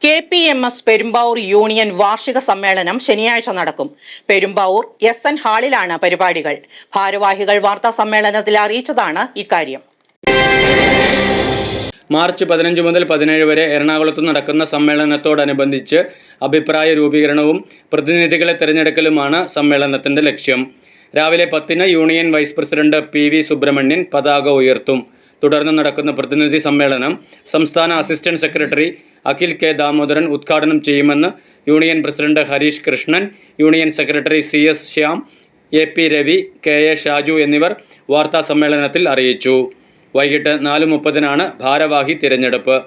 KPMS Perumbavoor union വാർഷിക സമ്മേളനം ശനിയാഴ്ച നടക്കും. പെരുമ്പാവൂർ SN ഹാളിലാണ് പരിപാടികൾ. ഭാരവാഹികൾ വാർത്താ സമ്മേളനത്തിൽ അറിയിച്ചതാണ് ഇക്കാര്യം. മാർച്ച് 15 മുതൽ 17 വരെ എറണാകുളത്ത് നടക്കുന്ന സമ്മേളനത്തോടനുബന്ധിച്ച് അഭിപ്രായ രൂപീകരണവും പ്രതിനിധികളെ തിരഞ്ഞെടുക്കലുമാണ് സമ്മേളനത്തിന്റെ ലക്ഷ്യം. രാവിലെ 10-ന് union vice president PV Subramanian പതാക ഉയർത്തും. തുടർന്ന് നടക്കുന്ന പ്രതിനിധി സമ്മേളനം സംസ്ഥാന assistant secretary Akhil K. Damodaran ഉദ്ഘാടനം ചെയ്യുമെന്ന് union president Harish Krishnan, union secretary CS Shyam, AP Ravi, KA Shaju എന്നിവർ വാർത്താ സമ്മേളനത്തിൽ അറിയിച്ചു. വൈകിട്ട് 4:30-നാണ് ഭാരവാഹി തിരഞ്ഞെടുപ്പ്.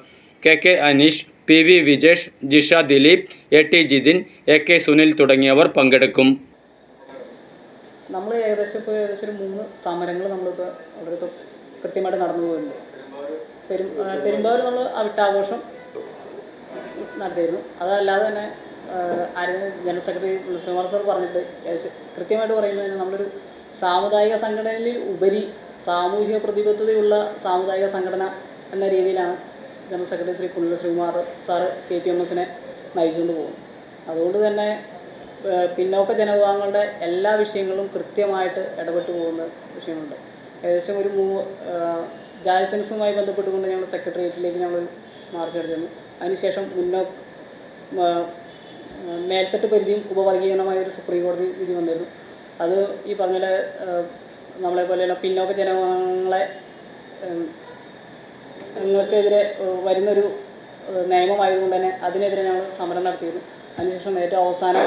KK Aneesh, PV Vijesh, Jisha Dileep, AT Jithin, AK Sunil തുടങ്ങിയവർ പങ്കെടുക്കും. നമ്മൾ ഏകദേശം ഒരു 3 സമരങ്ങൾ നമ്മളിപ്പോൾ വളരെ കൃത്യമായിട്ട് നടന്നു പോകുന്നുണ്ട്. പെരുമ്പാവൂർ നമ്മൾ അവിട്ടാഘോഷം നടത്തിയിരുന്നു. അതല്ലാതെ തന്നെ ജനറൽ സെക്രട്ടറി ശ്രീകുമാർ സാർ പറഞ്ഞിട്ട് കൃത്യമായിട്ട് പറയുന്നത് നമ്മളൊരു സാമുദായിക സംഘടനയിൽ ഉപരി സാമൂഹിക പ്രതിബദ്ധതയുള്ള സാമുദായിക സംഘടന എന്ന രീതിയിലാണ് ജനറൽ സെക്രട്ടറി ശ്രീകുമാർ സാറ് KPMSനെ നയിച്ചുകൊണ്ട് പോകും. അതുകൊണ്ട് തന്നെ പിന്നോക്ക ജനവിഭാഗങ്ങളുടെ എല്ലാ വിഷയങ്ങളും കൃത്യമായിട്ട് ഇടപെട്ട് പോകുന്ന വിഷയമുണ്ട്. ഏകദേശം ഒരു ജാതി സെൻസുമായി ബന്ധപ്പെട്ടുകൊണ്ട് ഞങ്ങൾ സെക്രട്ടേറിയറ്റിലേക്ക് ഞങ്ങൾ മാർച്ച് നടത്തിയിരുന്നു. അതിനുശേഷം മേൽത്തട്ട് പരിധിയും ഉപവർഗീകരണമായ ഒരു സുപ്രീം കോടതി വിധി വന്നിരുന്നു. അത് ഈ പറഞ്ഞ നമ്മളെ പോലെയുള്ള പിന്നോക്ക ജനങ്ങൾക്കെതിരെ വരുന്നൊരു നിയമമായതുകൊണ്ട് തന്നെ അതിനെതിരെ ഞങ്ങൾ സമരം നടത്തിയിരുന്നു. അതിനുശേഷം ഏറ്റവും അവസാനം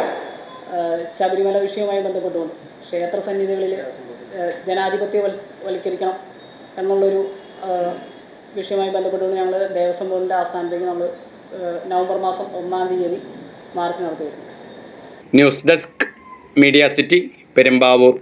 ശബരിമല വിഷയവുമായി ബന്ധപ്പെട്ടുകൊണ്ട് ക്ഷേത്ര സന്നിധികളിൽ ജനാധിപത്യവൽക്കരിക്കണം എന്നുള്ളൊരു വിഷയവുമായി ബന്ധപ്പെട്ടുകൊണ്ട് ഞങ്ങൾ ദേവസ്വം ബോർഡിൻ്റെ ആസ്ഥാനത്തേക്ക് നമ്മൾ നവംബർ മാസം 1-ാം തീയതി മാർച്ച് നടത്തിയിരുന്നു. News desk, media city, Perumbavoor.